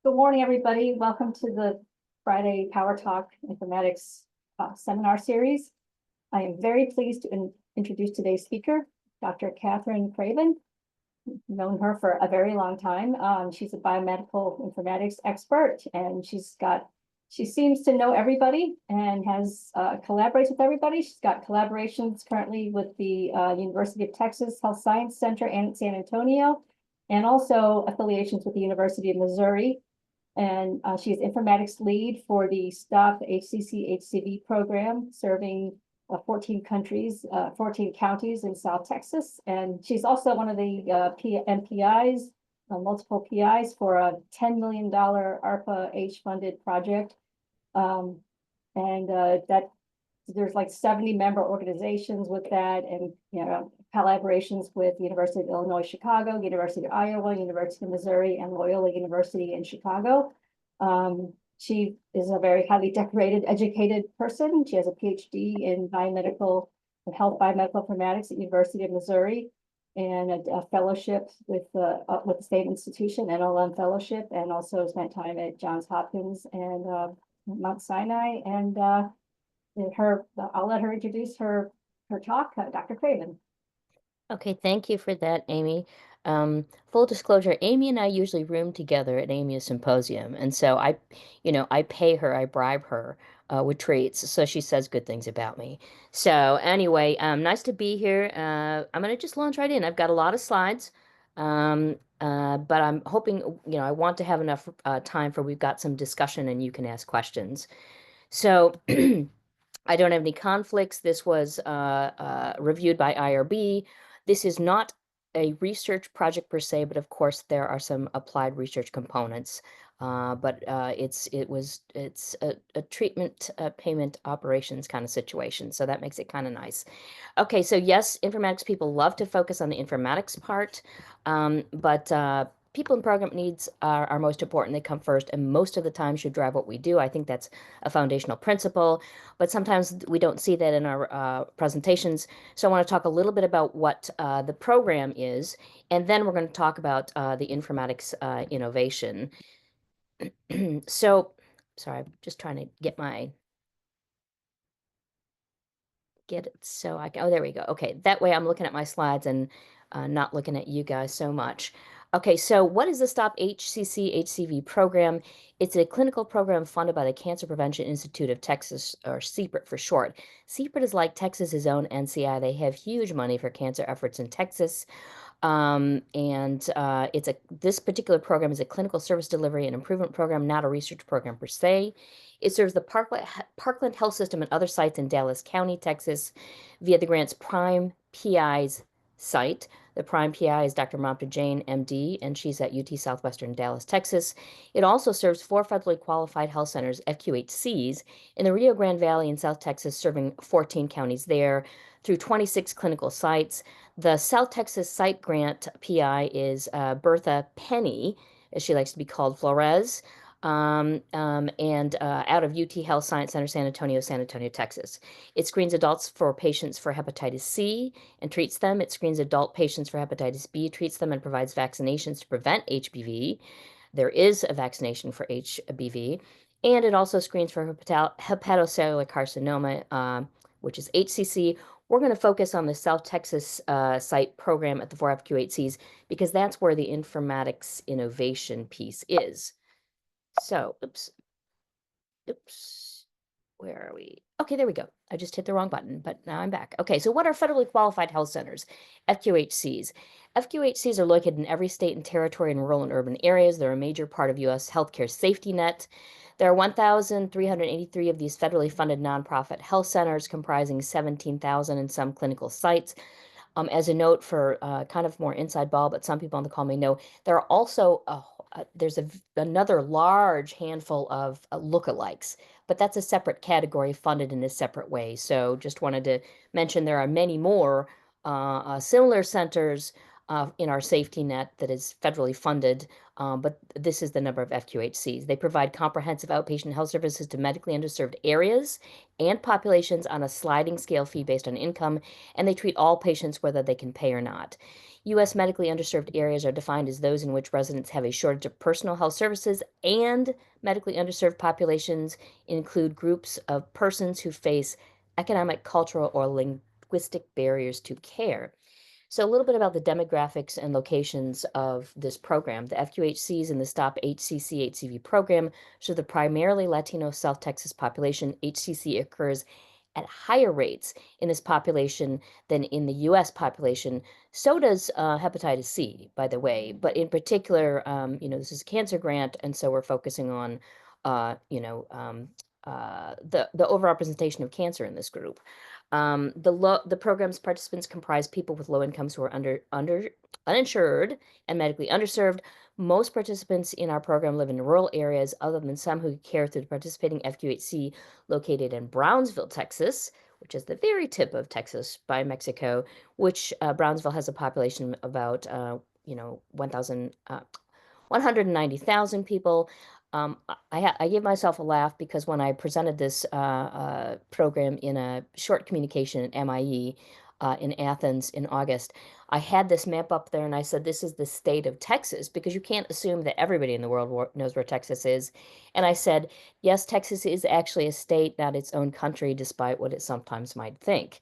Good morning, everybody. Welcome to the Friday Power Talk Informatics seminar series. I am very pleased to introduce today's speaker, Dr. Catherine Craven. I've known her for a very long time. She's a biomedical informatics expert, and she seems to know everybody and has collaborates with everybody. She's got collaborations currently with the University of Texas Health Science Center in San Antonio, and also affiliations with the University of Missouri. And she is informatics lead for the STOP HCC-HCV program, serving 14 countries, 14 counties in South Texas. And she's also one of the MPIs, multiple PIs for a $10 million ARPA-H funded project. That there's like 70 member organizations with that, and collaborations with the University of Illinois Chicago, University of Iowa, University of Missouri, and Loyola University in Chicago. She is a very highly decorated, educated person. She has a PhD in health biomedical informatics at University of Missouri, and a fellowship with the state institution, NLM fellowship, and also spent time at Johns Hopkins and Mount Sinai. And I'll let her introduce her talk, Dr. Craven. Okay, thank you for that, Amy. Full disclosure, Amy and I usually room together at Amy's symposium, and so I pay her, I bribe her with treats, so she says good things about me. So anyway, nice to be here. I'm gonna just launch right in. I've got a lot of slides, but I'm hoping, I want to have enough time for we've got some discussion and you can ask questions. So. I don't have any conflicts. This was reviewed by IRB. This is not a research project per se, but of course there are some applied research components. But it's a treatment payment operations kind of situation, so that makes it kind of nice. Okay, so yes, informatics people love to focus on the informatics part, but people and program needs are most important. They come first, and most of the time should drive what we do. I think that's a foundational principle, but sometimes we don't see that in our presentations. So I want to talk a little bit about what the program is, and then we're going to talk about the informatics innovation. So, sorry, I'm just trying to get it so I can, oh, there we go. Okay, that way I'm looking at my slides and not looking at you guys so much. Okay, so what is the STOP HCC-HCV program? It's a clinical program funded by the Cancer Prevention Institute of Texas, or CPRIT for short. CPRIT is like Texas's own NCI. They have huge money for cancer efforts in Texas. This particular program is a clinical service delivery and improvement program, not a research program per se. It serves the Parkland Health System and other sites in Dallas County, Texas, via the grant's Prime PI's site. The Prime PI is Dr. Mamta Jain, MD, and she's at UT Southwestern Dallas, Texas. It also serves 4 federally qualified health centers, FQHCs, in the Rio Grande Valley in South Texas, serving 14 counties there through 26 clinical sites. The South Texas Site Grant PI is Bertha Penny, as she likes to be called, Flores, and out of UT Health Science Center, San Antonio, Texas. It screens adults for patients for hepatitis C and treats them. It screens adult patients for hepatitis B, treats them, and provides vaccinations to prevent HBV. There is a vaccination for HBV. And it also screens for hepatocellular carcinoma, which is HCC. We're going to focus on the South Texas site program at the 4 FQHCs because that's where the informatics innovation piece is. So, oops, where are we? Okay, there we go. I just hit the wrong button, but now I'm back. Okay, so what are federally qualified health centers? FQHCs. FQHCs are located in every state and territory in rural and urban areas. They're a major part of U.S. healthcare safety net. There are 1,383 of these federally funded nonprofit health centers, comprising 17,000 in some clinical sites. As a note for kind of more inside ball, but some people on the call may know, there are also there's another large handful of lookalikes, but that's a separate category funded in a separate way. So just wanted to mention there are many more similar centers in our safety net that is federally funded, but this is the number of FQHCs. They provide comprehensive outpatient health services to medically underserved areas and populations on a sliding scale fee based on income, and they treat all patients whether they can pay or not. U.S. medically underserved areas are defined as those in which residents have a shortage of personal health services, and medically underserved populations include groups of persons who face economic, cultural, or linguistic barriers to care. So a little bit about the demographics and locations of this program. The FQHCs in the STOP HCC-HCV program show the primarily Latino South Texas population. HCC occurs at higher rates in this population than in the U.S. population. So does hepatitis C, by the way. But in particular, this is a cancer grant, and so we're focusing on, the overrepresentation of cancer in this group. The program's participants comprise people with low incomes who are uninsured and medically underserved. Most participants in our program live in rural areas, other than some who care through the participating FQHC located in Brownsville, Texas, which is the very tip of Texas by Mexico, which Brownsville has a population of about 190,000 people. I gave myself a laugh because when I presented this program in a short communication at MIE in Athens in August, I had this map up there and I said, this is the state of Texas, because you can't assume that everybody in the world knows where Texas is. And I said, yes, Texas is actually a state, not its own country, despite what it sometimes might think.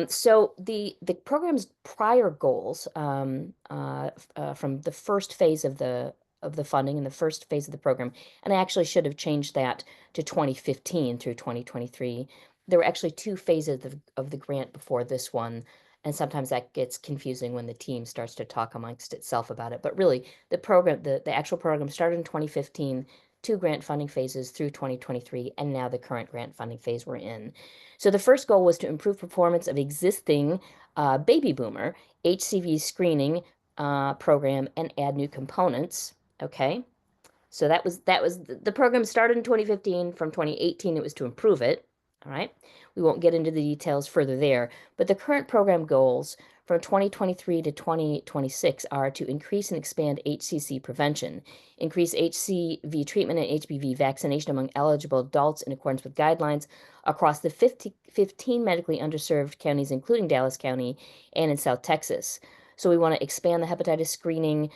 So the program's prior goals from the first phase of the funding and the first phase of the program, and I actually should have changed that to 2015 through 2023. There were actually two phases of the grant before this one, and sometimes that gets confusing when the team starts to talk amongst itself about it. But really, the actual program started in 2015, two grant funding phases through 2023, and now the current grant funding phase we're in. So the first goal was to improve performance of existing baby boomer HCV screening program and add new components. Okay, so that was the program started in 2015. From 2018, it was to improve it. All right, we won't get into the details further there, but the current program goals from 2023 to 2026 are to increase and expand HCC prevention, increase HCV treatment and HPV vaccination among eligible adults in accordance with guidelines across the 15 medically underserved counties, including Dallas County and in South Texas. So we want to expand the hepatitis screening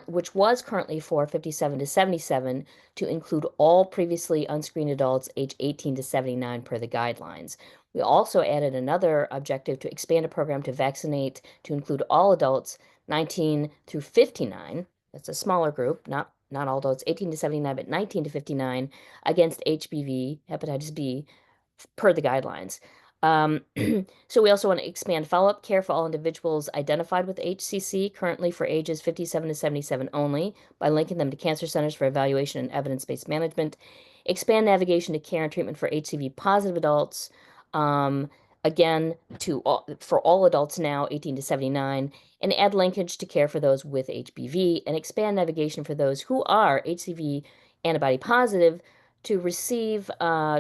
which was currently for 57 to 77, to include all previously unscreened adults aged 18 to 79 per the guidelines. We also added another objective to expand a program to vaccinate to include all adults 19 through 59. That's a smaller group, not all adults 18 to 79, but 19 to 59 against HBV, hepatitis B, per the guidelines. So we also want to expand follow-up care for all individuals identified with HCC, currently for ages 57 to 77 only, by linking them to cancer centers for evaluation and evidence-based management. Expand navigation to care and treatment for HCV positive adults, again, for all adults now 18 to 79, and add linkage to care for those with HBV, and expand navigation for those who are HCV antibody positive to receive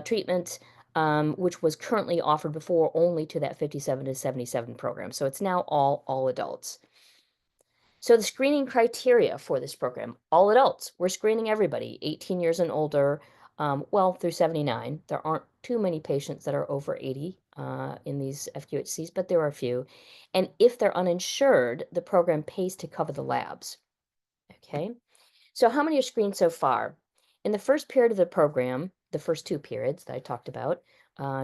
treatment, which was currently offered before only to that 57 to 77 program. So it's now all adults. So the screening criteria for this program, all adults. We're screening everybody, 18 years and older, well, through 79. There aren't too many patients that are over 80 in these FQHCs, but there are a few. And if they're uninsured, the program pays to cover the labs. Okay. So how many are screened so far? In the first period of the program, the first two periods that I talked about,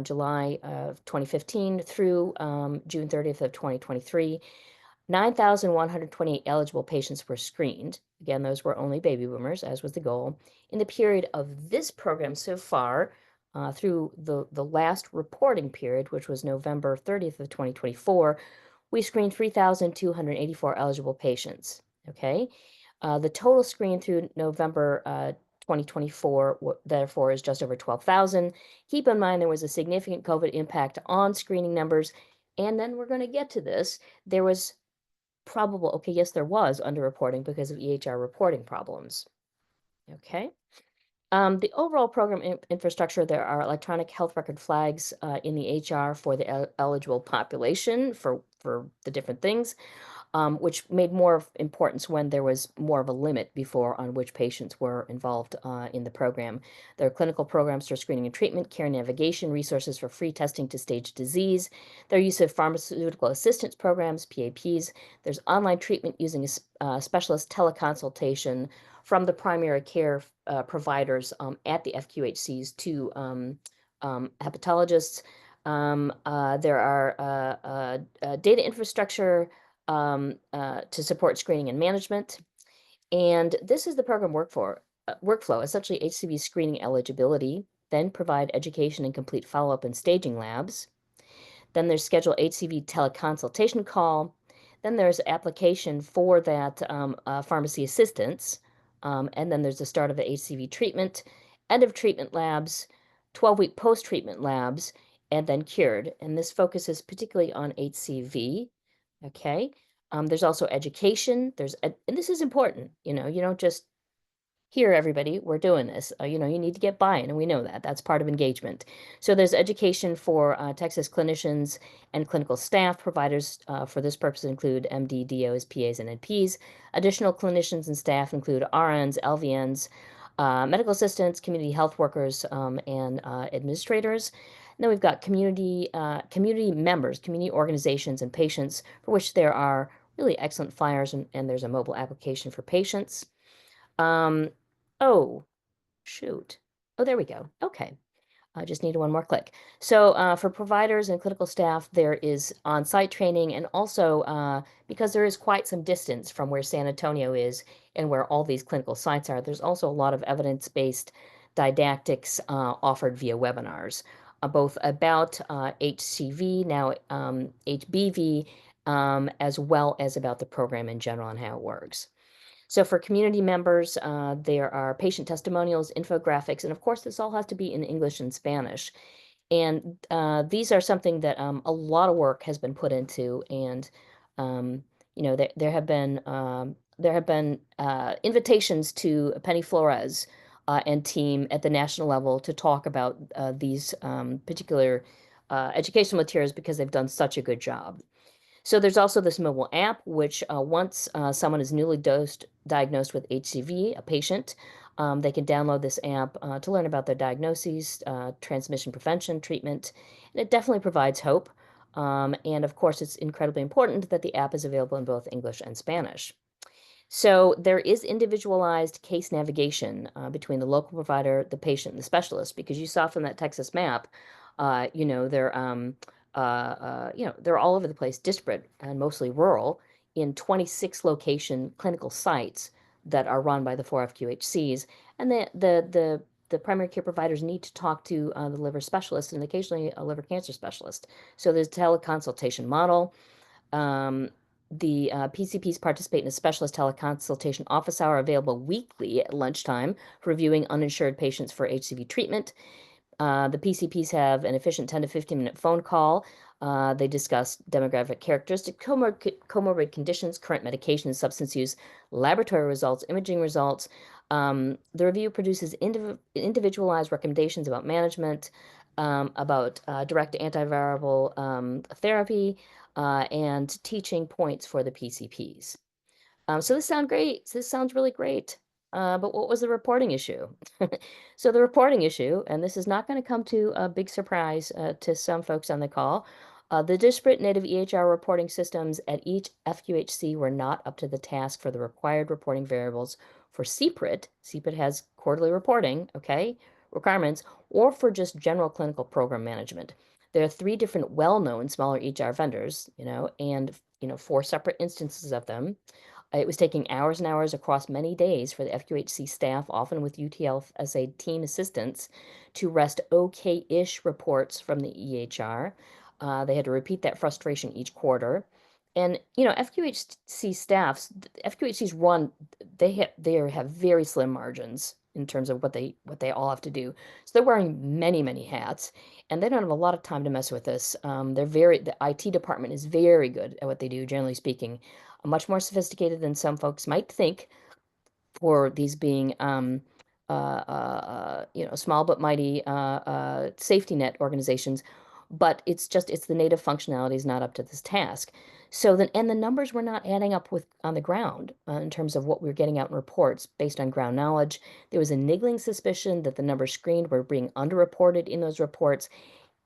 July of 2015 through June 30th of 2023, 9,128 eligible patients were screened. Again, those were only baby boomers, as was the goal. In the period of this program so far, through the last reporting period, which was November 30th of 2024, we screened 3,284 eligible patients. Okay. The total screen through November 2024, therefore, is just over 12,000. Keep in mind there was a significant COVID impact on screening numbers. And then we're going to get to this. There was there was underreporting because of EHR reporting problems. Okay. The overall program infrastructure, there are electronic health record flags in the HR for the eligible population for for the different things, which made more of importance when there was more of a limit before on which patients were involved in the program. There are clinical programs for screening and treatment, care navigation, resources for free testing to stage disease. There are use of pharmaceutical assistance programs, PAPs. There's online treatment using a specialist teleconsultation from the primary care providers at the FQHCs to hepatologists. There are data infrastructure to support screening and management. And this is the program workflow, essentially HCV screening eligibility, then provide education and complete follow-up and staging labs. Then there's schedule HCV teleconsultation call. Then there's application for that pharmacy assistance. And then there's the start of the HCV treatment, end of treatment labs, 12-week post-treatment labs, and then cured. And this focuses particularly on HCV. Okay. There's also education. And this is important. You don't just here, everybody, we're doing this. You need to get buy-in, and we know that. That's part of engagement. So there's education for Texas clinicians and clinical staff. Providers for this purpose include MD, DOs, PAs, and NPs. Additional clinicians and staff include RNs, LVNs, medical assistants, community health workers, and administrators. And then we've got community members, community organizations, and patients, for which there are really excellent flyers, and there's a mobile application for patients. Oh, shoot. Oh, there we go. Okay. I just needed one more click. So for providers and clinical staff, there is on-site training, and also because there is quite some distance from where San Antonio is and where all these clinical sites are, there's also a lot of evidence-based didactics offered via webinars, both about HCV, now HBV, as well as about the program in general and how it works. So for community members, there are patient testimonials, infographics, and of course, this all has to be in English and Spanish. And these are something that a lot of work has been put into, and there have been invitations to Penny Flores and team at the national level to talk about these particular educational materials because they've done such a good job. So there's also this mobile app, which once someone is newly diagnosed with HCV, a patient, they can download this app to learn about their diagnoses, transmission prevention, treatment, and it definitely provides hope. And of course, it's incredibly important that the app is available in both English and Spanish. So there is individualized case navigation between the local provider, the patient, and the specialist, because you saw from that Texas map, they're all over the place, disparate and mostly rural, in 26 location clinical sites that are run by the 4 FQHCs, and the primary care providers need to talk to the liver specialist and occasionally a liver cancer specialist. So there's a teleconsultation model. The PCPs participate in a specialist teleconsultation office hour available weekly at lunchtime for reviewing uninsured patients for HCV treatment. The PCPs have an efficient 10 to 15-minute phone call. They discuss demographic characteristics, comorbid conditions, current medication and substance use, laboratory results, imaging results. The review produces individualized recommendations about management, about direct antiviral therapy, and teaching points for the PCPs. So this sounds great. This sounds really great. But what was the reporting issue? So the reporting issue, and this is not going to come to a big surprise to some folks on the call, the disparate native EHR reporting systems at each FQHC were not up to the task for the required reporting variables for CPRIT. CPRIT has quarterly reporting, okay, requirements, or for just general clinical program management. There are 3 different well-known smaller EHR vendors, and 4 separate instances of them. It was taking hours and hours across many days for the FQHC staff, often with UTLSA team assistance, to wrest okay-ish reports from the EHR. They had to repeat that frustration each quarter. And, FQHC staffs, FQHCs run, they have very slim margins in terms of what they all have to do. So they're wearing many, many hats, and they don't have a lot of time to mess with this. The IT department is very good at what they do, generally speaking, much more sophisticated than some folks might think, for these being small but mighty safety net organizations. but it's the native functionality is not up to this task. So then, and the numbers were not adding up with on the ground in terms of what we were getting out in reports based on ground knowledge. There was a niggling suspicion that the numbers screened were being underreported in those reports.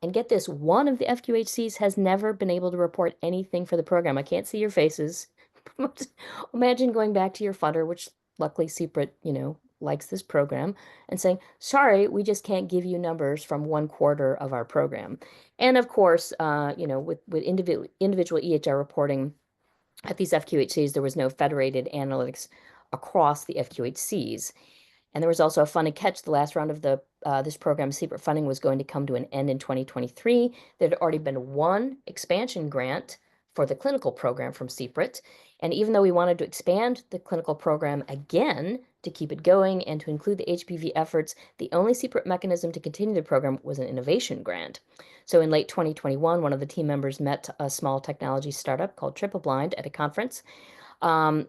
And get this, one of the FQHCs has never been able to report anything for the program. I can't see your faces. Imagine going back to your funder, which luckily Secret, likes this program, and saying, sorry, we just can't give you numbers from 1/4 of our program. And of course, with individual EHR reporting at these FQHCs, there was no federated analytics across the FQHCs. And there was also a funny catch. The last round of this program's secret funding was going to come to an end in 2023. There had already been one expansion grant for the clinical program from CPRIT. And even though we wanted to expand the clinical program again to keep it going and to include the HPV efforts, the only CPRIT mechanism to continue the program was an innovation grant. So in late 2021, one of the team members met a small technology startup called Triple Blind at a conference.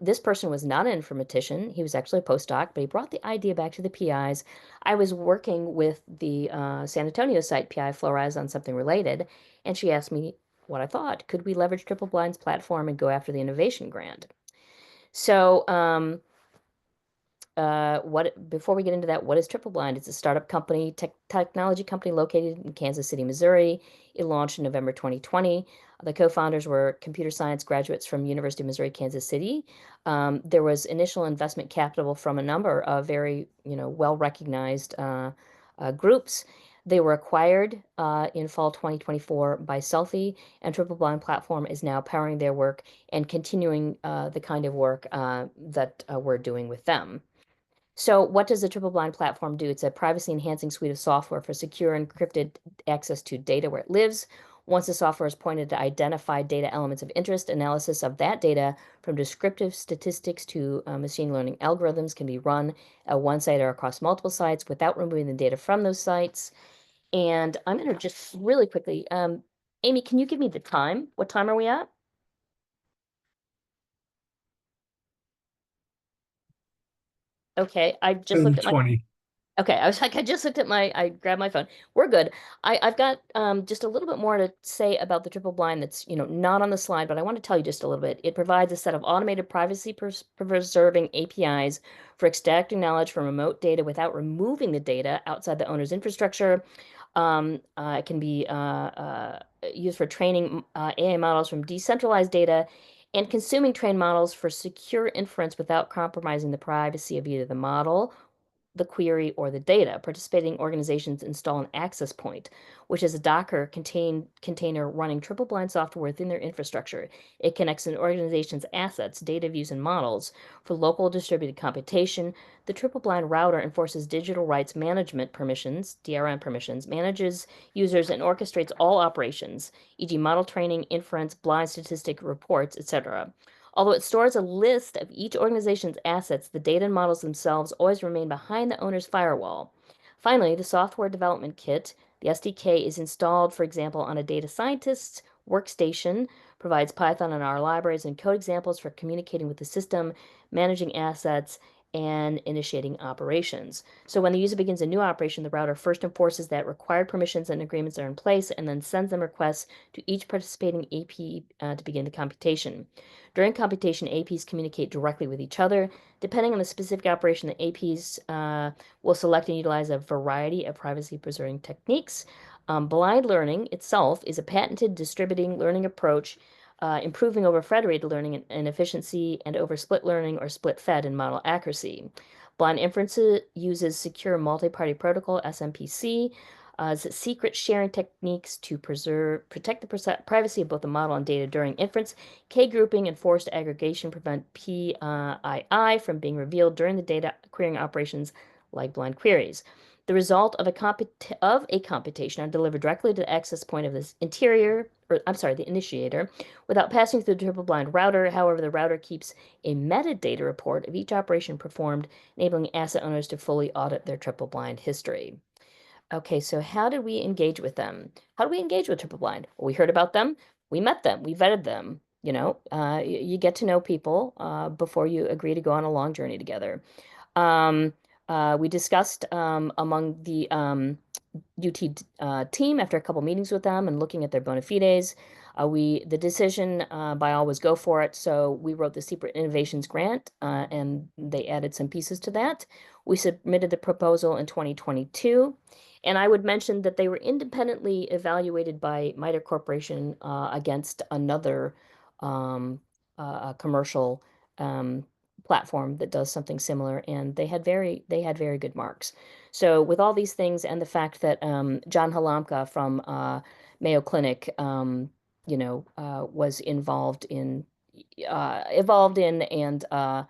This person was not an informatician. He was actually a postdoc, but he brought the idea back to the PIs. I was working with the San Antonio site PI Flores on something related, and she asked me what I thought. Could we leverage Triple Blind's platform and go after the innovation grant? So, before we get into that, what is Triple Blind? It's a startup company, technology company located in Kansas City, Missouri. It launched in November 2020. The co-founders were computer science graduates from University of Missouri, Kansas City. There was initial investment capital from a number of very, well-recognized groups. They were acquired in fall 2024 by Selfie, and Triple Blind Platform is now powering their work and continuing the kind of work that we're doing with them. So what does the Triple Blind platform do? It's a privacy-enhancing suite of software for secure encrypted access to data where it lives. Once the software is pointed to identify data elements of interest, analysis of that data from descriptive statistics to machine learning algorithms can be run at one site or across multiple sites without removing the data from those sites. And I'm going to just really quickly, Amy, can you give me the time? What time are we at? Okay, I just looked at my 20. Okay, I was like, I grabbed my phone. We're good. I've got just a little bit more to say about the triple blind that's, not on the slide, but I want to tell you just a little bit. It provides a set of automated privacy preserving APIs for extracting knowledge from remote data without removing the data outside the owner's infrastructure. It can be used for training AI models from decentralized data and consuming trained models for secure inference without compromising the privacy of either the model, the query, or the data. Participating organizations install an access point, which is a Docker container running triple blind software within their infrastructure. It connects an organization's assets, data views, and models for local distributed computation. The triple blind router enforces digital rights management permissions, DRM permissions, manages users, and orchestrates all operations, e.g., model training, inference, blind statistic reports, etc. Although it stores a list of each organization's assets, the data and models themselves always remain behind the owner's firewall. Finally, the software development kit, the SDK, is installed, for example, on a data scientist's workstation, provides Python and R libraries and code examples for communicating with the system, managing assets, and initiating operations. So when the user begins a new operation, the router first enforces that required permissions and agreements are in place and then sends them requests to each participating AP to begin the computation. During computation, APs communicate directly with each other. Depending on the specific operation, the APs will select and utilize a variety of privacy-preserving techniques. Blind learning itself is a patented distributing learning approach, improving over federated learning in efficiency and over split learning or split-fed in model accuracy. Blind inference uses secure multi-party protocol, SMPC, secret sharing techniques to protect the privacy of both the model and data during inference. K-grouping and forced aggregation prevent PII from being revealed during the data querying operations like blind queries. The result of a computation are delivered directly to the access point of this the initiator, without passing through the triple blind router. However, the router keeps a metadata report of each operation performed, enabling asset owners to fully audit their triple blind history. Okay, so how did we engage with them? How do we engage with Triple Blind? Well, we heard about them, we met them, we vetted them. You get to know people before you agree to go on a long journey together. Um, We discussed among the UT team after a couple meetings with them and looking at their bona fides. The decision by all was go for it. So we wrote the Secret Innovations grant, and they added some pieces to that. We submitted the proposal in 2022, and I would mention that they were independently evaluated by MITRE Corporation against another um, commercial um, platform that does something similar, and they had very good marks. So with all these things and the fact that John Halamka from Mayo Clinic, was involved in and uh,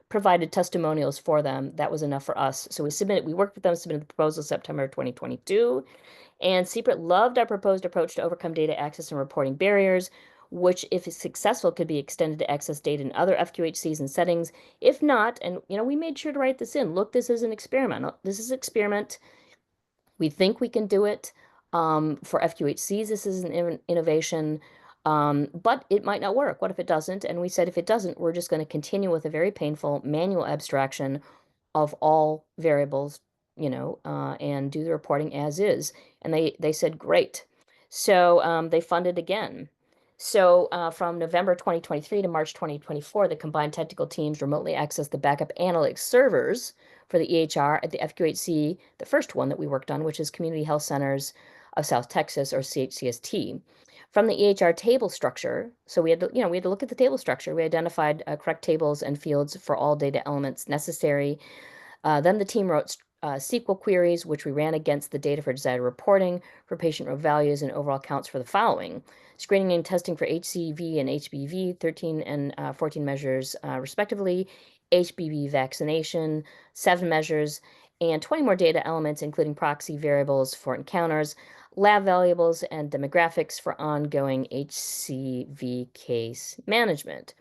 provided testimonials for them, that was enough for us. So we worked with them, submitted the proposal September 2022, and CPRIT loved our proposed approach to overcome data access and reporting barriers, which, if successful, could be extended to access data in other FQHCs and settings. If not, and we made sure to write this in. Look, this is an experiment. This is an experiment. We think we can do it. For FQHCs, this is an innovation, but it might not work. What if it doesn't? And we said if it doesn't, we're just going to continue with a very painful manual abstraction of all variables, and do the reporting as is. And they said, great. So they funded again. So from November 2023 to March 2024, the combined technical teams remotely accessed the backup analytics servers for the EHR at the FQHC, the first one that we worked on, which is Community Health Centers of South Texas, or CHCST. From the EHR table structure, so we had to look at the table structure. We identified correct tables and fields for all data elements necessary. Then the team wrote SQL queries, which we ran against the data for desired reporting for patient row values and overall counts for the following: screening and testing for HCV and HBV, 13 and 14 measures respectively, HBV vaccination, 7 measures, and 20 more data elements, including proxy variables for encounters, lab variables, and demographics for ongoing HCV case management.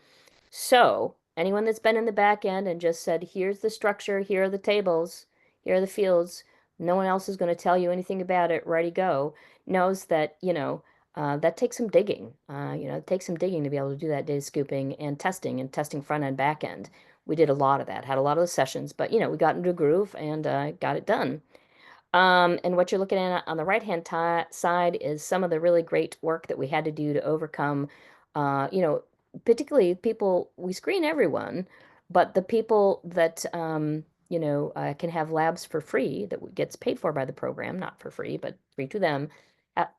So, anyone that's been in the back end and just said, here's the structure, here are the tables, here are the fields, no one else is going to tell you anything about it, ready, go, knows that, that takes some digging. It takes some digging to be able to do that data scooping and testing front end, back end. We did a lot of that, had a lot of those sessions, but, we got into a groove and got it done. And what you're looking at on the right-hand side is some of the really great work that we had to do to overcome, uh, you know, particularly people, we screen everyone, but the people that, can have labs for free that gets paid for by the program, not for free, but free to them,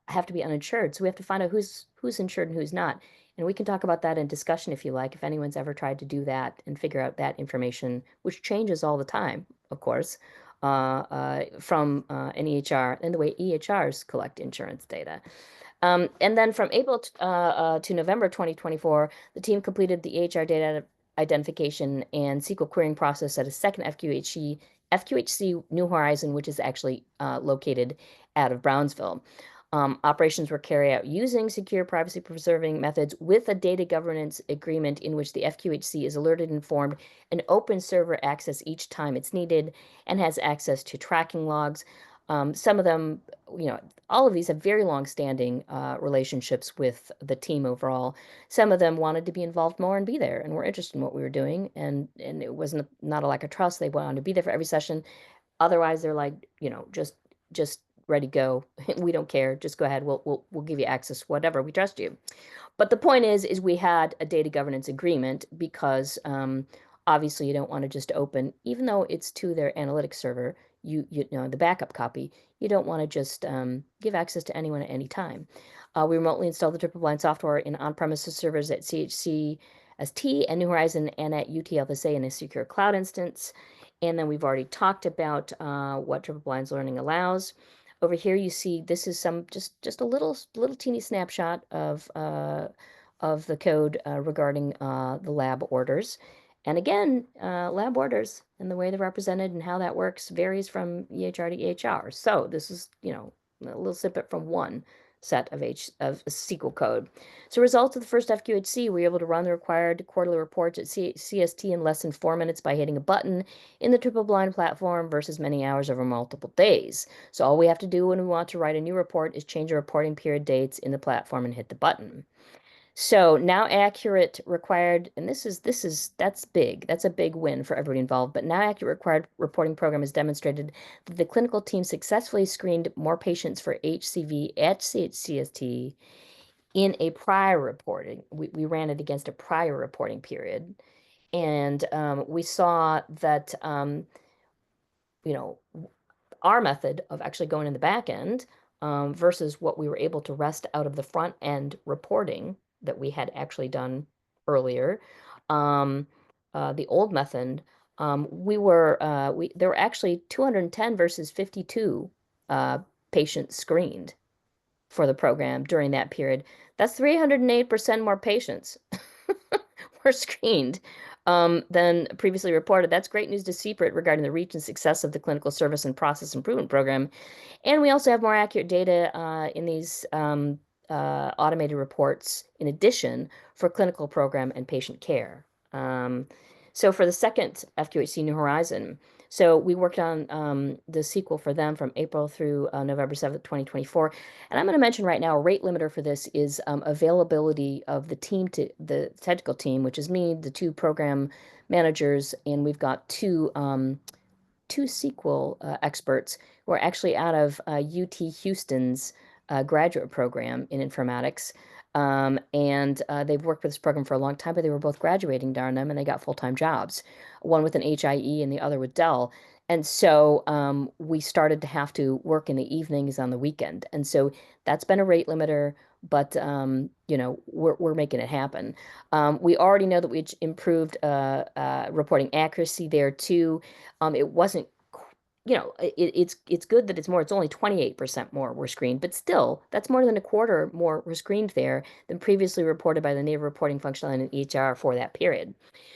have to be uninsured. So we have to find out who's insured and who's not. And we can talk about that in discussion if you like, if anyone's ever tried to do that and figure out that information, which changes all the time, of course, from an EHR and the way EHRs collect insurance data. And then from April to November 2024, the team completed the EHR data identification and SQL querying process at a second FQHC New Horizon, which is actually located out of Brownsville. Operations were carried out using secure privacy-preserving methods with a data governance agreement in which the FQHC is alerted, informed, and open server access each time it's needed, and has access to tracking logs. Some of them, all of these have very long-standing relationships with the team overall. Some of them wanted to be involved more and be there, and were interested in what we were doing, and it wasn't not a lack of trust. They wanted to be there for every session. Otherwise, they're like, just ready, go. We don't care. Just go ahead. We'll give you access, whatever. We trust you. But the point is we had a data governance agreement because obviously you don't want to just open, even though it's to their analytics server, the backup copy, you don't want to just give access to anyone at any time. We remotely installed the triple blind software in on-premises servers at CHCST and New Horizon and at UTLSA in a secure cloud instance. And then we've already talked about what triple blinds learning allows. Over here, you see this is some just a little teeny snapshot of the code regarding the lab orders. And again, lab orders and the way they're represented and how that works varies from EHR to EHR. So this is, a little snippet from one set of SQL code. So results of the first FQHC, we were able to run the required quarterly reports at CST in less than 4 minutes by hitting a button in the triple blind platform versus many hours over multiple days. So all we have to do when we want to write a new report is change the reporting period dates in the platform and hit the button. So now accurate required, and that's big. That's a big win for everybody involved. But now accurate required reporting program has demonstrated that the clinical team successfully screened more patients for HCV at CHCST in a prior reporting. We ran it against a prior reporting period, and we saw that you know our method of actually going in the back end versus what we were able to wrest out of the front end reporting that we had actually done earlier. Um, the old method, there were actually 210 versus 52 uh, patients screened for the program during that period. That's 308% more patients were screened than previously reported. That's great news to CPRIT regarding the reach and success of the clinical service and process improvement program. And we also have more accurate data in these automated reports in addition for clinical program and patient care. Um, so for the second FQHC New Horizon, so we worked on the sequel for them from April through November 7th, 2024. And I'm going to mention right now a rate limiter for this is availability of the team to the technical team, which is me, the two program managers, and we've got two SQL experts who are actually out of UT Houston's graduate program in informatics. And they've worked with this program for a long time, but they were both graduating, darn them, and they got full-time jobs, one with an HIE and the other with Dell. And so we started to have to work in the evenings on the weekend. And so that's been a rate limiter, but we're making it happen. We already know that we improved reporting accuracy there too. It wasn't, it's good that it's more. It's only 28% more were screened, but still, that's more than a quarter more were screened there than previously reported by the native reporting function line in EHR for that period.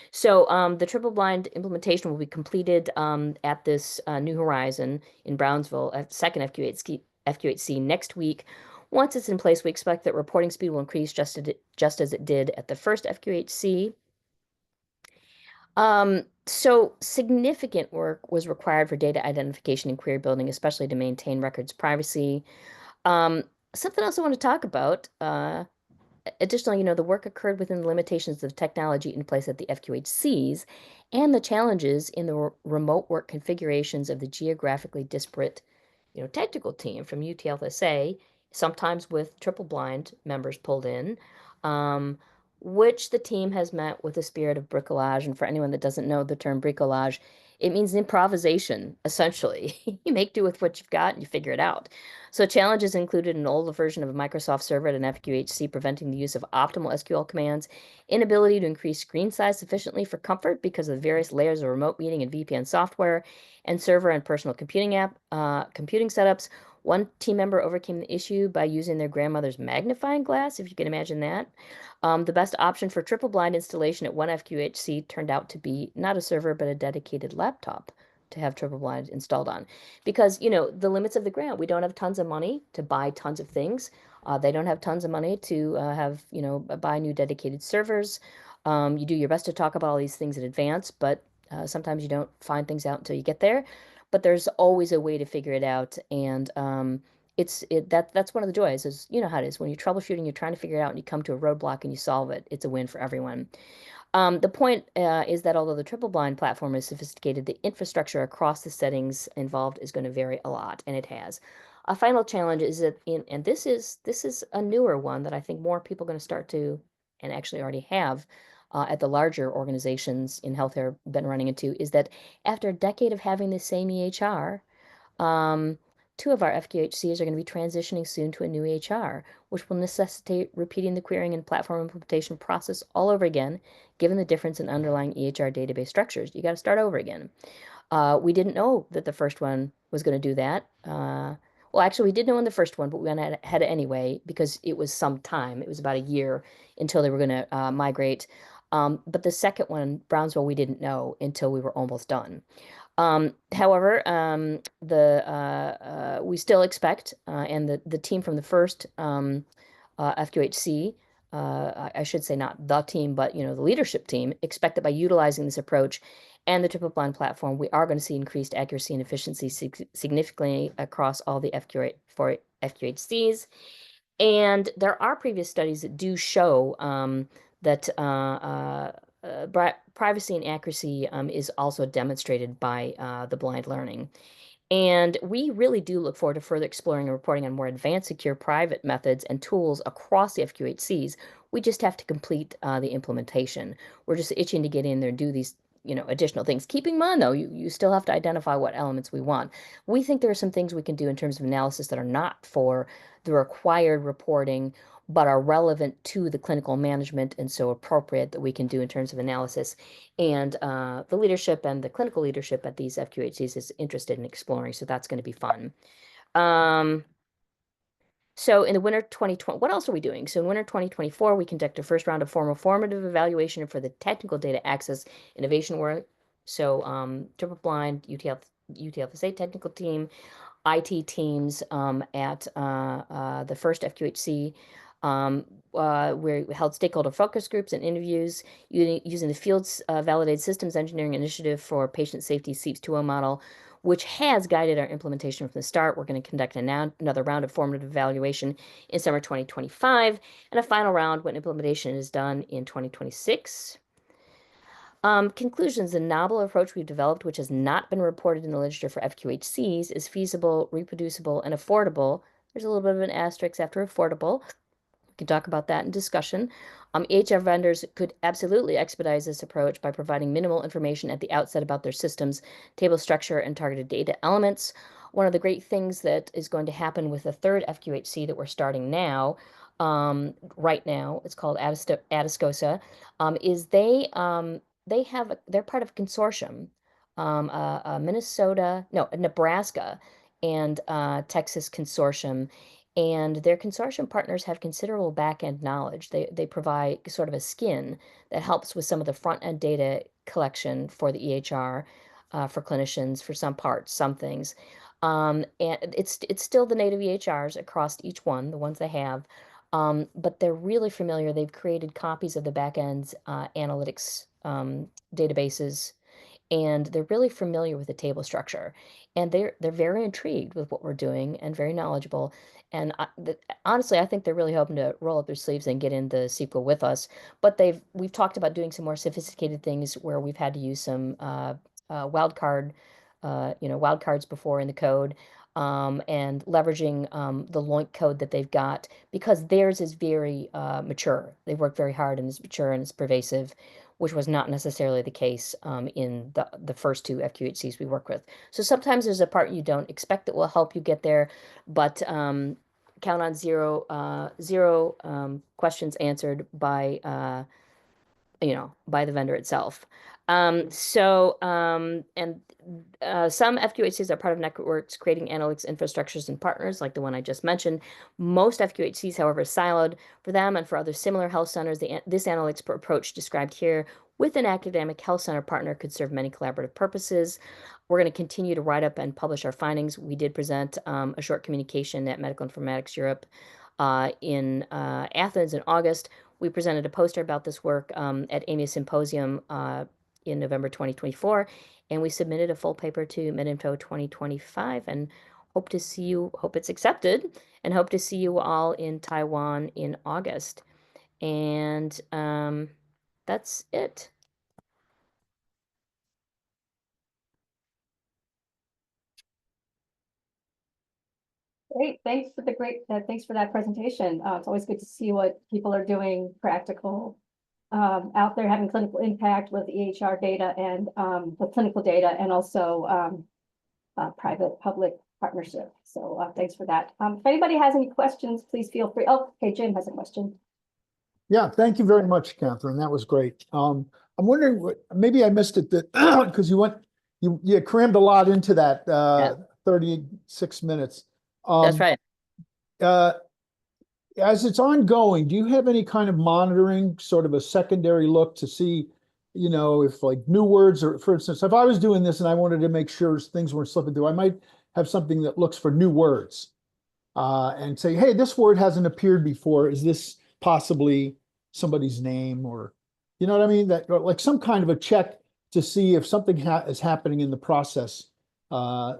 So the triple blind implementation will be completed at this New Horizon in Brownsville, second FQHC next week. Once it's in place, we expect that reporting speed will increase just as it did at the first FQHC. So significant work was required for data identification and query building, especially to maintain records privacy. Um, Something else I want to talk about, additionally, the work occurred within the limitations of technology in place at the FQHCs and the challenges in the remote work configurations of the geographically disparate, technical team from UTLSA, sometimes with triple blind members pulled in, um, which the team has met with a spirit of bricolage. And for anyone that doesn't know the term bricolage, it means improvisation, essentially. You make do with what you've got and you figure it out. So challenges included an older version of a Microsoft server at an FQHC preventing the use of optimal SQL commands, inability to increase screen size sufficiently for comfort because of the various layers of remote meeting and VPN software, and server and personal computing setups. One team member overcame the issue by using their grandmother's magnifying glass, if you can imagine that. The best option for triple blind installation at one FQHC turned out to be not a server, but a dedicated laptop to have triple blind installed on. Because, the limits of the grant, we don't have tons of money to buy tons of things. They don't have tons of money to buy new dedicated servers. You do your best to talk about all these things in advance, but sometimes you don't find things out until you get there. But there's always a way to figure it out. And that's one of the joys is, how it is when you're troubleshooting, you're trying to figure it out and you come to a roadblock and you solve it. It's a win for everyone. The point is that although the triple blind platform is sophisticated, the infrastructure across the settings involved is going to vary a lot, and it has. A final challenge is that and this is a newer one that I think more people are going to start to, and actually already have, at the larger organizations in healthcare been running into, is that after a decade of having the same EHR, um, two of our FQHCs are going to be transitioning soon to a new EHR, which will necessitate repeating the querying and platform implementation process all over again, given the difference in underlying EHR database structures. You got to start over again. We didn't know that the first one was going to do that. Well, actually, we did know in the first one, but we went ahead anyway because it was some time. It was about a year until they were going to migrate. But the second one, Brownsville, we didn't know until we were almost done. However, we still expect, and the team from the first FQHC, I should say not the team, but the leadership team, expect that by utilizing this approach and the triple blind platform, we are going to see increased accuracy and efficiency significantly across all the FQHCs. And there are previous studies that do show that privacy and accuracy is also demonstrated by the blind learning. And we really do look forward to further exploring and reporting on more advanced secure private methods and tools across the FQHCs. We just have to complete the implementation. We're just itching to get in there and do these, additional things. Keeping in mind, though, you still have to identify what elements we want. We think there are some things we can do in terms of analysis that are not for the required reporting, but are relevant to the clinical management and so appropriate that we can do in terms of analysis. And the leadership and the clinical leadership at these FQHCs is interested in exploring, so that's going to be fun. So in the winter 2020, what else are we doing? So in winter 2024, we conduct a first round of formative evaluation for the technical data access innovation work. So triple blind UTFSA technical team, IT teams at the first FQHC. We held stakeholder focus groups and interviews using the Field's Validated Systems Engineering Initiative for Patient Safety SEEPS 2.0 model, which has guided our implementation from the start. We're going to conduct another round of formative evaluation in summer 2025, and a final round when implementation is done in 2026. Conclusions: the novel approach we've developed, which has not been reported in the literature for FQHCs, is feasible, reproducible, and affordable. There's a little bit of an asterisk after affordable. We can talk about that in discussion. EHR vendors could absolutely expedite this approach by providing minimal information at the outset about their systems, table structure, and targeted data elements. One of the great things that is going to happen with the third FQHC that we're starting now, right now, it's called Atascosa, is they're part of a consortium, a Nebraska and Texas consortium, and their consortium partners have considerable back-end knowledge. They provide sort of a skin that helps with some of the front-end data collection for the EHR, for clinicians, for some parts, some things. And it's still the native EHRs across each one, the ones they have. But they're really familiar. They've created copies of the back-end analytics databases, and they're really familiar with the table structure, and they're very intrigued with what we're doing and very knowledgeable. And honestly, I think they're really hoping to roll up their sleeves and get in the sequel with us. But we've talked about doing some more sophisticated things where we've had to use some wild cards before in the code, and leveraging the LOINC code that they've got, because theirs is very mature. They've worked very hard and it's mature and it's pervasive, which was not necessarily the case in the first two FQHCs we work with. So sometimes there's a part you don't expect that will help you get there, but count on zero questions answered by the vendor itself. And some FQHCs are part of networks creating analytics infrastructures and partners, like the one I just mentioned. Most FQHCs, however, are siloed. For them and for other similar health centers, this analytics approach described here with an academic health center partner could serve many collaborative purposes. We're going to continue to write up and publish our findings. We did present a short communication at Medical Informatics Europe in Athens in August. We presented a poster about this work at AMIA Symposium in November 2024, and we submitted a full paper to MedInfo 2025, and hope it's accepted, and hope to see you all in Taiwan in August. And that's it. Great, thanks for that presentation. It's always good to see what people are doing practical out there, having clinical impact with EHR data and the clinical data, and also private-public partnership. So thanks for that. If anybody has any questions, please feel free. Oh, okay, Jim has a question. Yeah, thank you very much, Catherine. That was great. I'm wondering, maybe I missed it that because you crammed a lot into that 36 minutes. That's right. As it's ongoing, do you have any kind of monitoring, sort of a secondary look to see, if like new words, or for instance, if I was doing this and I wanted to make sure things weren't slipping through, I might have something that looks for new words and say, hey, this word hasn't appeared before. Is this possibly somebody's name? Or, you know what I mean? That, like, some kind of a check to see if something is happening in the process to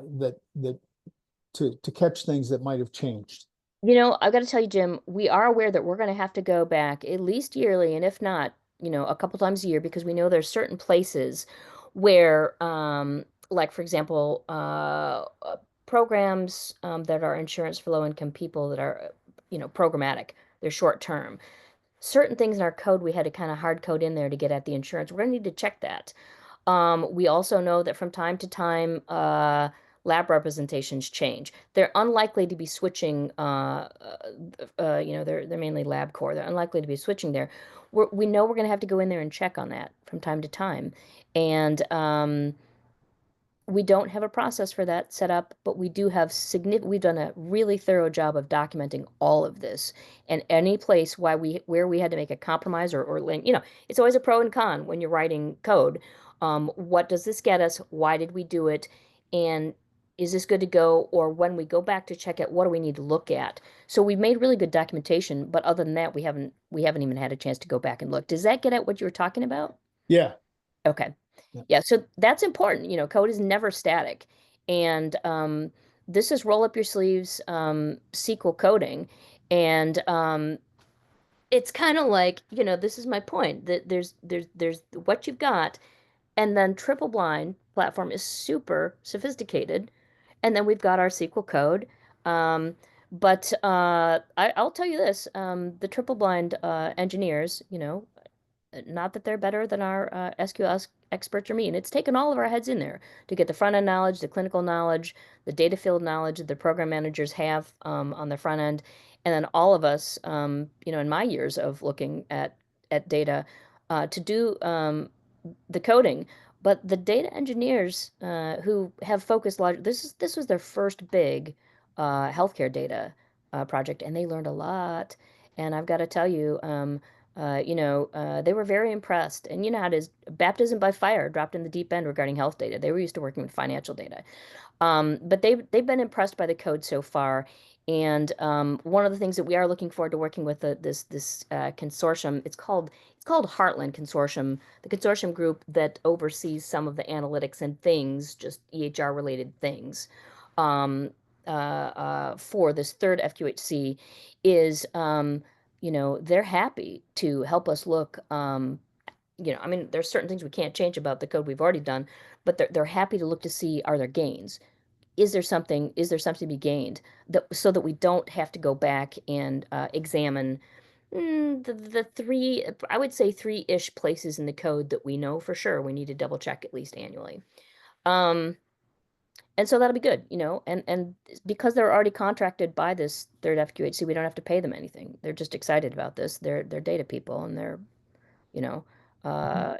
catch things that might have changed. You know, I've got to tell you, Jim, we are aware that we're going to have to go back at least yearly, and if not, a couple times a year, because we know there's certain places where, like for example, programs that are insurance for low-income people that are, programmatic, they're short term. Certain things in our code we had to kind of hard code in there to get at the insurance. We're going to need to check that. We also know that from time to time, lab representations change. They're unlikely to be switching. They're mainly lab core. They're unlikely to be switching there. We know we're going to have to go in there and check on that from time to time, and we don't have a process for that set up, but we do have we've done a really thorough job of documenting all of this. And any place where we had to make a compromise or link, it's always a pro and con when you're writing code. What does this get us? Why did we do it? And is this good to go? Or when we go back to check it, what do we need to look at? So we've made really good documentation, but other than that, we haven't even had a chance to go back and look. Does that get at what you were talking about? Yeah. Okay. Yeah. Yeah, so that's important. Code is never static. And this is roll up your sleeves SQL coding. And it's kind of like, this is my point, that there's what you've got, and then triple blind platform is super sophisticated. And then we've got our SQL code. But I'll tell you this, the triple blind engineers, not that they're better than our SQL experts or me. And it's taken all of our heads in there to get the front end knowledge, the clinical knowledge, the data field knowledge that the program managers have on the front end. And then all of us, in my years of looking at data to do the coding. But the data engineers who have focused this was their first big healthcare data project, and they learned a lot. And I've got to tell you, they were very impressed. And you know how it is, baptism by fire, dropped in the deep end regarding health data. They were used to working with financial data. But they've been impressed by the code so far. And one of the things that we are looking forward to working with this consortium, it's called Heartland Consortium, the consortium group that oversees some of the analytics and things, just EHR related things, um, for this third FQHC, is they're happy to help us look. I mean, there's certain things we can't change about the code we've already done, but they're happy to look to see, are there gains? Is there something to be gained, so that we don't have to go back and examine the three, I would say three-ish places in the code that we know for sure we need to double check at least annually. And so that'll be good, and because they're already contracted by this third FQHC, we don't have to pay them anything. They're just excited about this. They're data people, and they're, you know,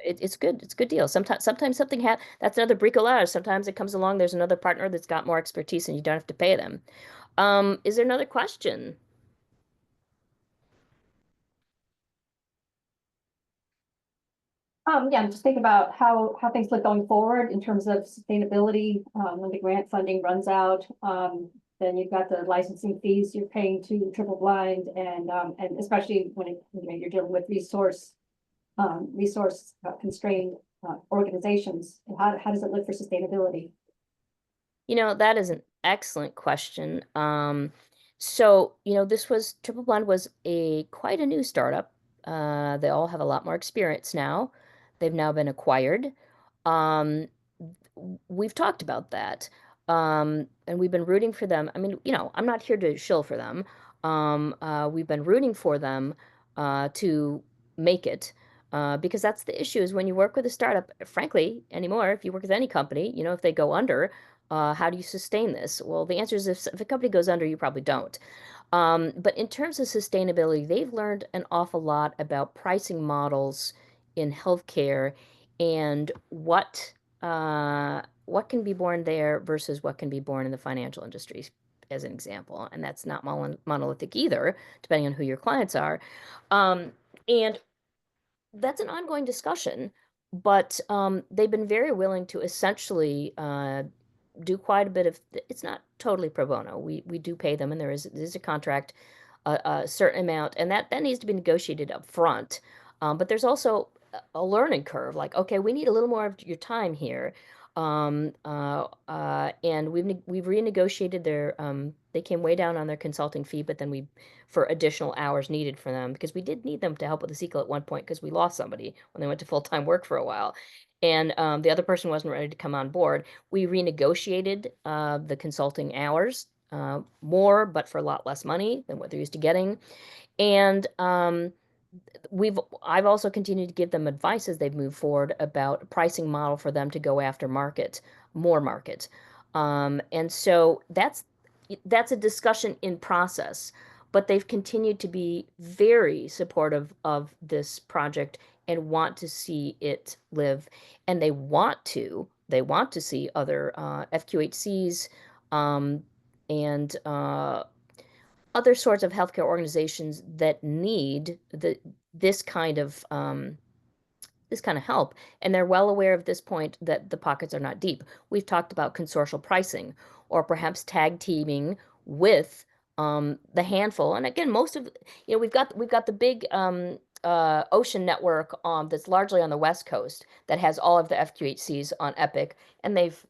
it's good. It's a good deal. Sometimes something that's another bricolage. Sometimes it comes along, there's another partner that's got more expertise and you don't have to pay them. Is there another question? Yeah, I'm just thinking about how things look going forward in terms of sustainability, when the grant funding runs out. Then you've got the licensing fees you're paying to Triple Blind, and especially when you're dealing with resource constrained organizations. How does it look for sustainability? That is an excellent question. So, Triple Blend was quite a new startup. They all have a lot more experience now. They've now been acquired. Um, we've talked about that. And we've been rooting for them. I mean, I'm not here to shill for them. We've been rooting for them to make it. Because that's the issue, is when you work with a startup, frankly, anymore, if you work with any company, if they go under, how do you sustain this? Well, the answer is, if a company goes under, you probably don't. But in terms of sustainability, they've learned an awful lot about pricing models in healthcare, and what can be born there versus what can be born in the financial industries, as an example. And that's not monolithic either, depending on who your clients are. And that's an ongoing discussion, but they've been very willing to essentially do quite a bit of. It's not totally pro bono. We do pay them, and there's a contract, a certain amount, and that needs to be negotiated up front. But there's also a learning curve. Like, okay, we need a little more of your time here. And we've renegotiated their they came way down on their consulting fee, but then we for additional hours needed for them because we did need them to help with the sequel at one point because we lost somebody when they went to full-time work for a while. And the other person wasn't ready to come on board. We renegotiated the consulting hours more, but for a lot less money than what they're used to getting. And I've also continued to give them advice as they've moved forward about a pricing model for them to go after more market. And so that's a discussion in process, but they've continued to be very supportive of this project and want to see it live. And they want to see other FQHCs and other sorts of healthcare organizations that need this kind of help, and they're well aware of this point that the pockets are not deep. We've talked about consortial pricing, or perhaps tag teaming with the handful. And again, most of we've got the big ocean network that's largely on the West Coast that has all of the FQHCs on Epic, and they've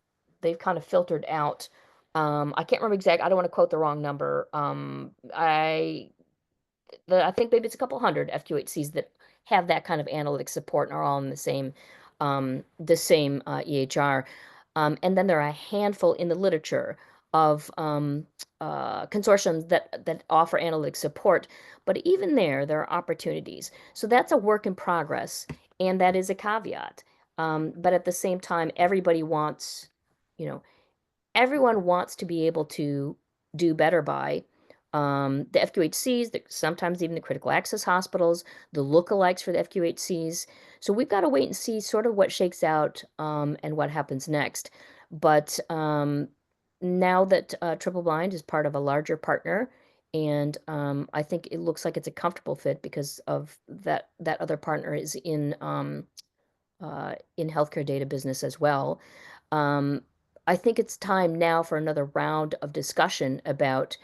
kind of filtered out. I can't remember exact. I don't want to quote the wrong number. I think maybe it's a couple hundred FQHCs that have that kind of analytic support and are all in the same EHR. And then there are a handful in the literature of consortiums that offer analytic support. But even there are opportunities. So that's a work in progress, and that is a caveat. But at the same time, you know, everyone wants to be able to do better by the FQHCs, sometimes even the critical access hospitals, the lookalikes for the FQHCs. So we've got to wait and see sort of what shakes out and what happens next. But now that Triple Blind is part of a larger partner, and I think it looks like it's a comfortable fit because of that other partner is in healthcare data business as well. Um, I think it's time now for another round of discussion about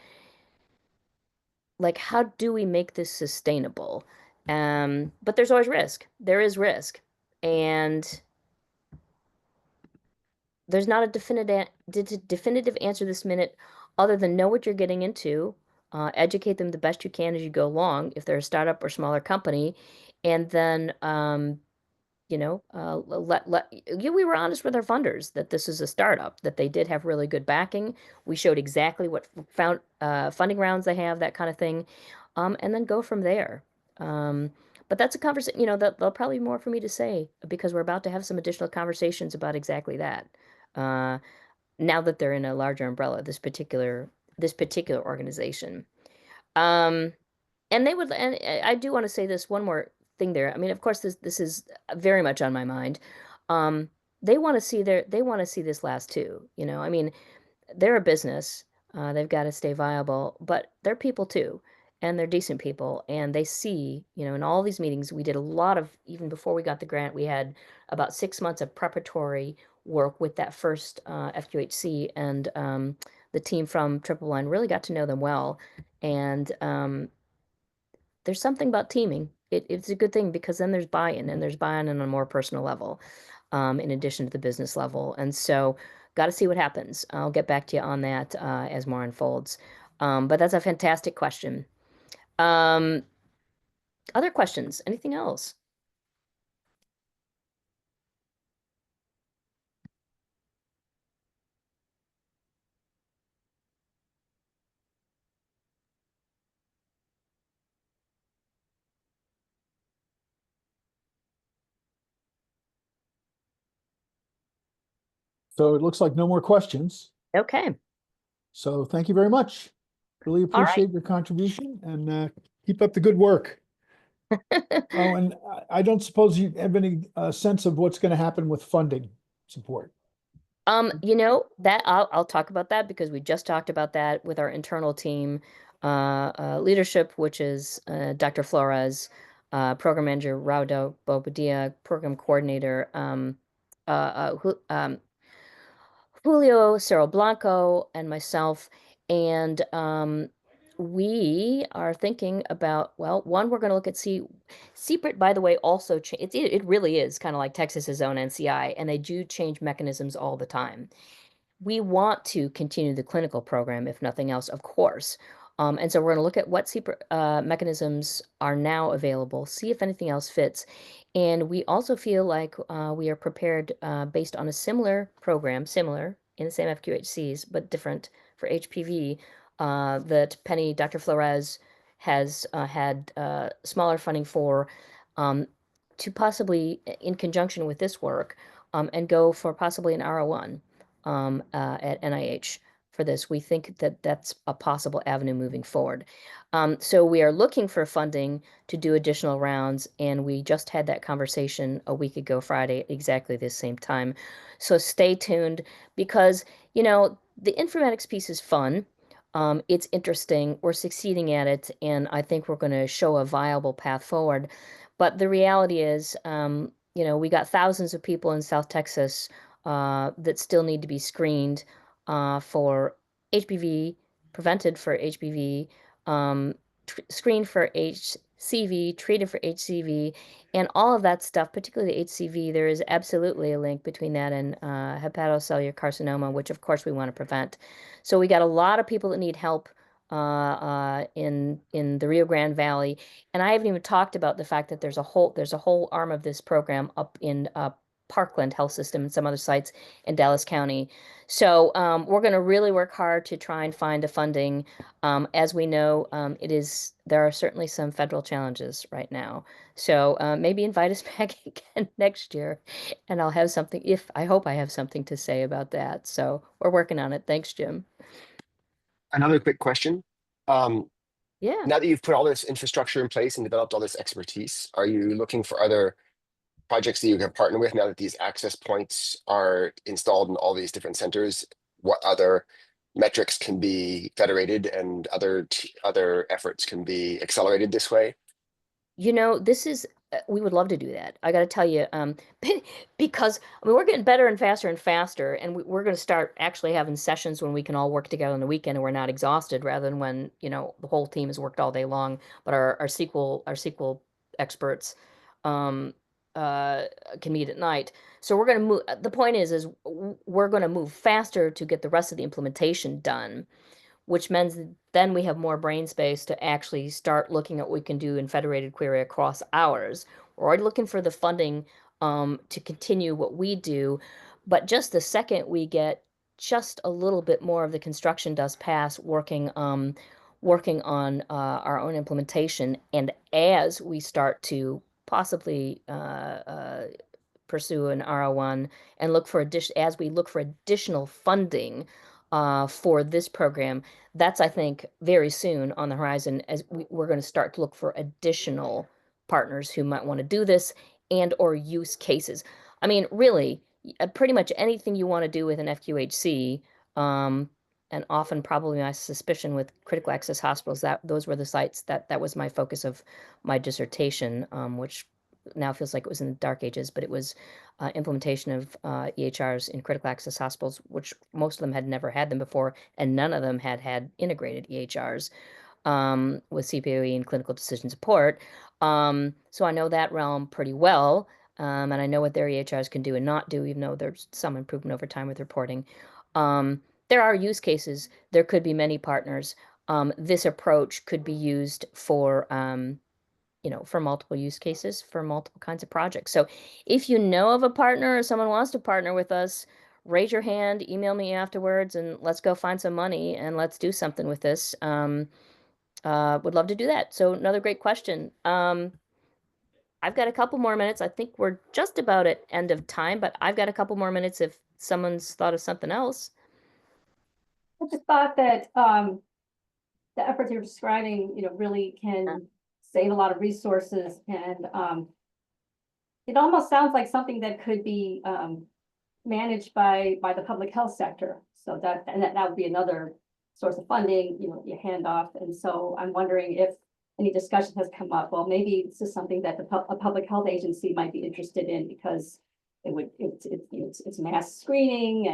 like how do we make this sustainable? But there's always risk. There is risk, and there's not a definitive answer this minute, other than know what you're getting into, educate them the best you can as you go along, if they're a startup or smaller company, and then we were honest with our funders that this is a startup, that they did have really good backing. We showed exactly what funding rounds they have, that kind of thing, and then go from there. But that's a conversation, that there'll probably be more for me to say because we're about to have some additional conversations about exactly that. Uh, Now that they're in a larger umbrella, this particular organization. Um, and I do want to say this one more thing there. I mean, of course, this is very much on my mind. Um, they want to see this last too. I mean, they're a business. They've got to stay viable, but they're people too, and they're decent people. And they see, in all these meetings, we did a lot of, even before we got the grant, we had about 6 months of preparatory work with that first FQHC, and the team from Triple Line really got to know them well. And there's something about teaming. It's a good thing because then there's buy-in, and there's buy-in on a more personal level, in addition to the business level. And so, got to see what happens. I'll get back to you on that as more unfolds. But that's a fantastic question. Um, Other questions? Anything else? So it looks like no more questions. Okay. So thank you very much. Really All right. appreciate your contribution, and keep up the good work. Oh, and I don't suppose you have any sense of what's going to happen with funding support. That I'll talk about that because we just talked about that with our internal team leadership, which is Dr. Flores, program manager Raudo Bobadilla, program coordinator Julio Cerro Blanco, and myself. And we are thinking about, well, one, we're going to look at CPRIT, by the way, also it really is kind of like Texas's own NCI, and they do change mechanisms all the time. We want to continue the clinical program, if nothing else, of course. And so we're going to look at what CPRIT mechanisms are now available, see if anything else fits. And we also feel like we are prepared based on a similar program, similar in the same FQHCs, but different for HPV, that Dr. Flores has had smaller funding for, um, to possibly, in conjunction with this work, and go for possibly an R01 at NIH for this. We think that that's a possible avenue moving forward. So we are looking for funding to do additional rounds, and we just had that conversation a week ago Friday at exactly the same time. So stay tuned, because, the informatics piece is fun. It's interesting. We're succeeding at it, and I think we're going to show a viable path forward. But the reality is, we got thousands of people in South Texas that still need to be screened for HPV, prevented for HPV, screened for HCV, treated for HCV, and all of that stuff, particularly the HCV. There is absolutely a link between that and hepatocellular carcinoma, which of course we want to prevent. So we got a lot of people that need help in the Rio Grande Valley, and I haven't even talked about the fact that there's a whole arm of this program up in Parkland Health System and some other sites in Dallas County. So we're going to really work hard to try and find the funding. As we know, there are certainly some federal challenges right now. So maybe invite us back again next year, and I hope I have something to say about that. So we're working on it. Thanks, Jim. Another quick question. Yeah. Now that you've put all this infrastructure in place and developed all this expertise, are you looking for other projects that you can partner with now that these access points are installed in all these different centers? What other metrics can be federated and other efforts can be accelerated this way? We would love to do that. I got to tell you, because we're getting better and faster, and we're going to start actually having sessions when we can all work together on the weekend and we're not exhausted, rather than when, the whole team has worked all day long, but our SQL experts um, can meet at night. So we're going to move. The point is we're going to move faster to get the rest of the implementation done, which means then we have more brain space to actually start looking at what we can do in federated query across hours. We're already looking for the funding to continue what we do, but just the second we get just a little bit more of the construction dust pass working on our own implementation, and as we start to possibly pursue an R01 and as we look for additional funding for this program, that's, I think, very soon on the horizon, as we're going to start to look for additional partners who might want to do this and or use cases. I mean, really, pretty much anything you want to do with an FQHC, and often probably my suspicion with critical access hospitals, that those were the sites that was my focus of my dissertation, which now feels like it was in the dark ages, but it was implementation of EHRs in critical access hospitals, which most of them had never had them before, and none of them had integrated EHRs with CPOE and clinical decision support. So I know that realm pretty well, and I know what their EHRs can do and not do, even though there's some improvement over time with reporting. There are use cases. There could be many partners. This approach could be used for for multiple use cases, for multiple kinds of projects. So if you know of a partner or someone wants to partner with us, raise your hand, email me afterwards, and let's go find some money and let's do something with this. Would love to do that. So another great question. I've got a couple more minutes. I think we're just about at end of time, but I've got a couple more minutes if someone's thought of something else. I just thought that the efforts you're describing, really can save a lot of resources, and it almost sounds like something that could be managed by the public health sector. So that would be another source of funding, you hand off. And so I'm wondering if any discussion has come up. Well, maybe this is something that a public health agency might be interested in, because it's mass screening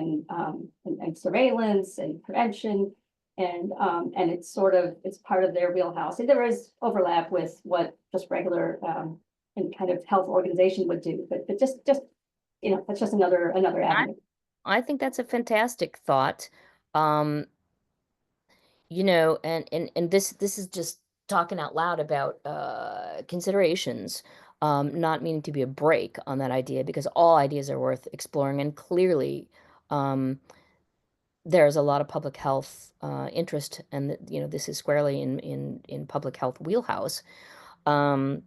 and surveillance and prevention. And it's it's part of their wheelhouse. And there is overlap with what just regular, and kind of health organization would do, but just, that's just another avenue. I think that's a fantastic thought. Um, and this is just talking out loud about considerations, not meaning to be a break on that idea because all ideas are worth exploring, and clearly, um, there's a lot of public health interest, and this is squarely in public health wheelhouse. Um,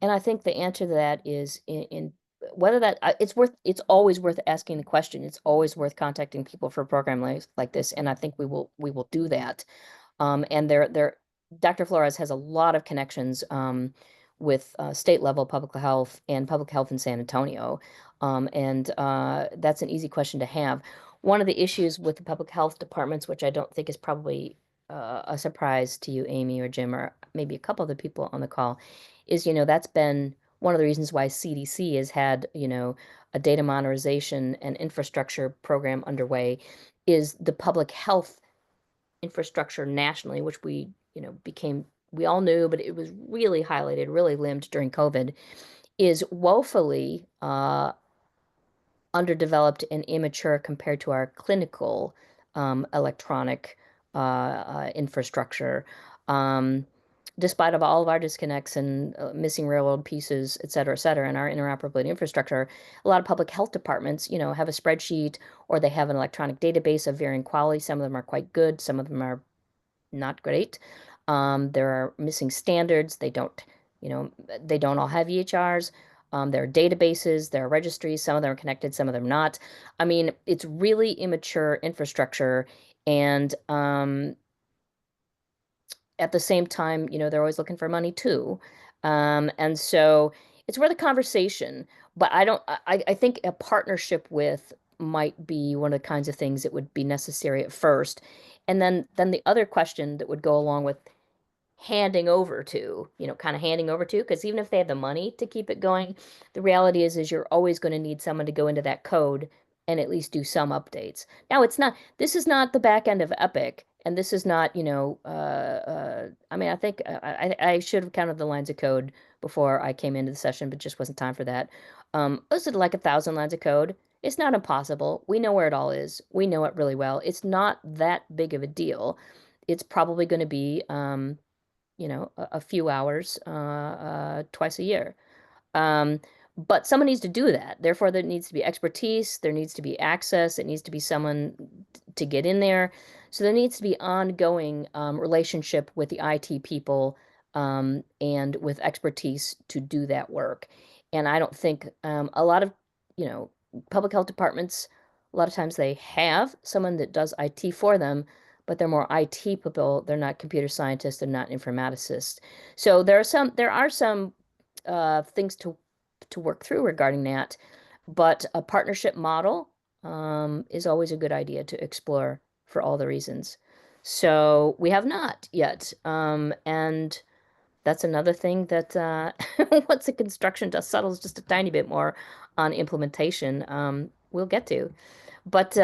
and I think the answer to that is in whether that it's always worth asking the question. It's always worth contacting people for a program like this, and I think we will do that. And Dr. Flores has a lot of connections with state level public health in San Antonio. And that's an easy question to have. One of the issues with the public health departments, which I don't think is probably a surprise to you, Amy or Jim, or maybe a couple of the people on the call, is, that's been one of the reasons why CDC has had, a data monitorization and infrastructure program underway, is the public health infrastructure nationally, which we all knew, but it was really highlighted, really limbed during COVID, is woefully underdeveloped and immature compared to our clinical electronic infrastructure. Despite of all of our disconnects and missing railroad pieces, et cetera, and our interoperability infrastructure, a lot of public health departments, have a spreadsheet or they have an electronic database of varying quality. Some of them are quite good. Some of them are not great. There are missing standards. They don't all have EHRs. There are databases, there are registries. Some of them are connected, some of them not. I mean, it's really immature infrastructure. And at the same time, they're always looking for money too. And so it's worth a conversation. But I think a partnership with might be one of the kinds of things that would be necessary at first. And then the other question that would go along with kind of handing over to, because even if they have the money to keep it going, the reality is you're always going to need someone to go into that code and at least do some updates. Now, this is not the back end of Epic, and this is not, I mean, I think I should have counted the lines of code before I came into the session, but just wasn't time for that. Was it like 1,000 lines of code? It's not impossible. We know where it all is. We know it really well. It's not that big of a deal. It's probably going to be, a few hours twice a year. But someone needs to do that. Therefore, there needs to be expertise, there needs to be access, it needs to be someone to get in there. So there needs to be ongoing relationship with the IT people and with expertise to do that work. And I don't think a lot of, public health departments, a lot of times they have someone that does IT for them, but they're more IT people. They're not computer scientists. They're not informaticists. So there are some things to work through regarding that, but a partnership model is always a good idea to explore for all the reasons. So we have not yet, and that's another thing that once the construction dust settles just a tiny bit more on implementation, we'll get to. But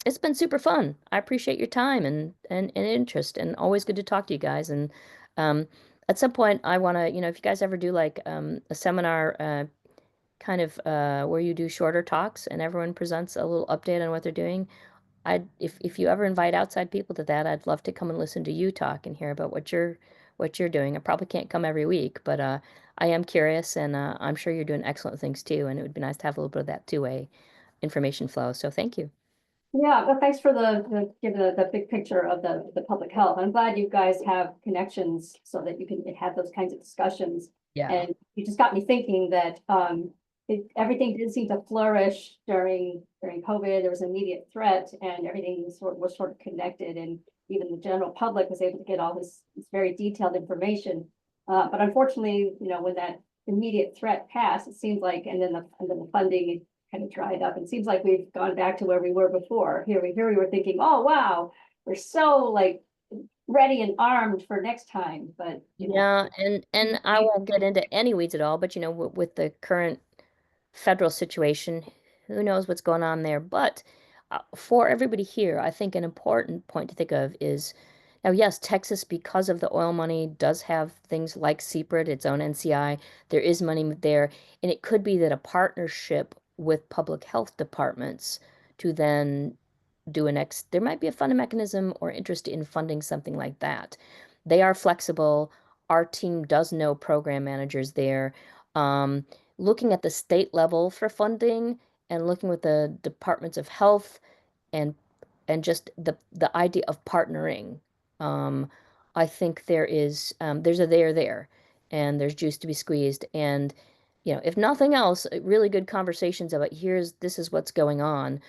it's been super fun. I appreciate your time and interest, and always good to talk to you guys. And um, at some point, I want to, if you guys ever do like a seminar kind of where you do shorter talks and everyone presents a little update on what they're doing, if you ever invite outside people to that, I'd love to come and listen to you talk and hear about what you're doing. I probably can't come every week, but I am curious, and I'm sure you're doing excellent things too. And it would be nice to have a little bit of that two-way information flow. So thank you. Yeah, well, thanks for give the big picture of the public health. I'm glad you guys have connections so that you can have those kinds of discussions. Yeah. And you just got me thinking that everything did seem to flourish during COVID. There was an immediate threat, and everything was sort of connected, and even the general public was able to get all this very detailed information. But unfortunately, when that immediate threat passed, it seems like, and then the funding kind of dried up. It seems like we've gone back to where we were before. Here we were thinking, oh wow, we're so like ready and armed for next time. But yeah, and I won't get into any weeds at all, but with the current federal situation, who knows what's going on there. But for everybody here, I think an important point to think of is now, yes, Texas, because of the oil money, does have things like CPRIT, its own NCI. There is money there. And it could be that a partnership with public health departments to then do there might be a funding mechanism or interest in funding something like that. They are flexible. Our team does know program managers there. Looking at the state level for funding and looking with the departments of health and just the idea of partnering. I think there's a there, and there's juice to be squeezed. And if nothing else, really good conversations about this is what's going on,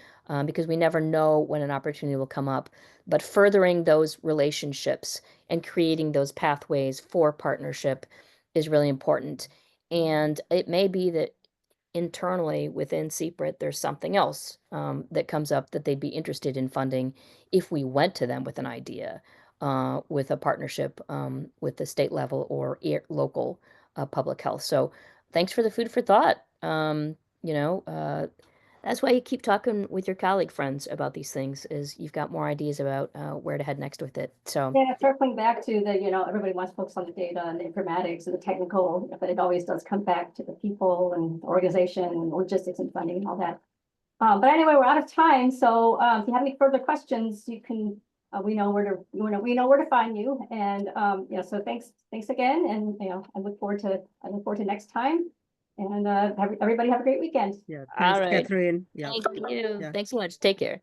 because we never know when an opportunity will come up. But furthering those relationships and creating those pathways for partnership is really important. And it may be that internally within CPRIT, there's something else that comes up that they'd be interested in funding if we went to them with an idea, with a partnership with the state level or local public health. So thanks for the food for thought. That's why you keep talking with your colleague friends about these things, is you've got more ideas about where to head next with it. So Yeah, circling back to everybody wants to focus on the data and the informatics and the technical, but it always does come back to the people and organization and logistics and funding and all that. But anyway, we're out of time. So if you have any further questions, you can, we know where to find you. And so thanks again. And I look forward to next time. And everybody have a great weekend. Yeah, all thanks, right. Catherine. Yeah. Thank you. Yeah. Thanks so much. Take care.